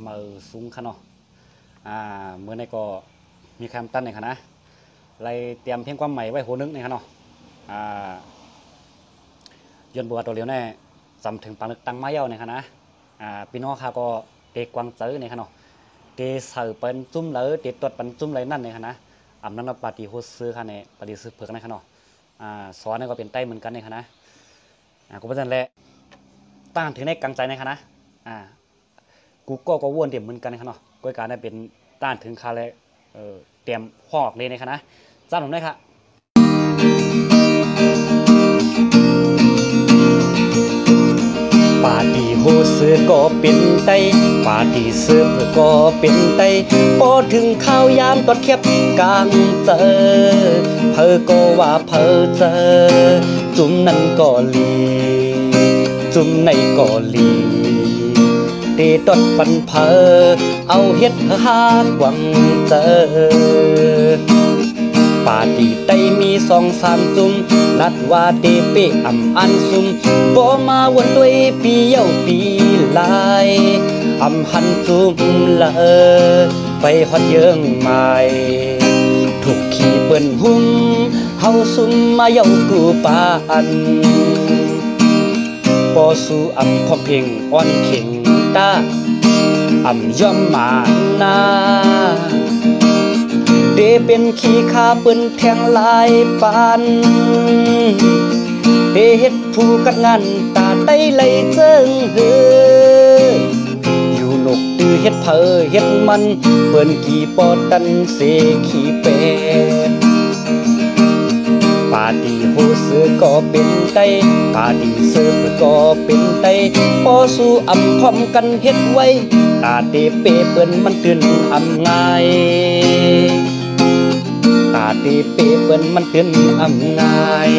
มือสูงค่ะเนาะเมื่อในก็มีคำตั้นในค่ะนะไรเตรียมเพียงความใหม่ไว้โหนึกในค่ะเนาะยนบัวตัวเลี้ยวแน่จำถึงปังนึกตั้งไม้เย้าในค่ะนะพี่น้องค่ะก็เตะกวางเจอในค่ะเนาะเตะเสือเป็นจุ่มเลยเตะตัวเป็นจุ่มเลยนั่นในค่ะนะนั้นปฏิโฮซื้อค่ะเนี่ยปฏิซื้อเผือกในค่ะเนาะสอนนี่ก็เป็นไต้เหมือนกันในค่ะนะก็เป็นนั่นแหละตั้งถึงในกลางใจในค่ะนะกูก็วนเตรียมเหมือนกันในค่ะเนาะก็การได้เป็นต้านถึงคาเลยเตรียมหอกเลยในค่ะนะจ้าหนุ่มได้ค่ะปาดีโฮซื้อก็เป็นไตปาดีซื้อเพื่อก็เป็นไตพอถึงข้าวยามตอดเข็บกลางเจอเพอก็ว่าเพอเจอจุ่มนั่นก็ลีจุ่มในก็ลีตีตดปันเพอเอาเฮ็ดหากหวังเจอปาตีไตมี2-3จุ่มนัดว่าเตเปอันซุ่มบ่มาวนด้วยปีเย้าปีลายหันจุ่มไปฮอดเยิงใหม่ถูกขี่เปิ้นหุ่มเฮาซุ่มมาเย้ากูปานปอสู่พอเพ่งอ่อนเข่งตาย่อมมานาเดเป็นขี้ข้าเปิ้นแทงลายปานเฮ็ดผู้กัดงานตาไตไหลเจิงอยู่นกตื้อเฮ็ดเพอเฮ็ดมันเปิ้นกี่ปอดันเสขี้เป็ดปาดีโฮซื้อก็เป็นไตปาดีซื้อก็เป็นไตพอสู่พร้อมกันเฮ็ดไว้ตาเตเปเปิ้นมันตื่นง่ายตาเตเปเปิ้นมันตื่นง่าย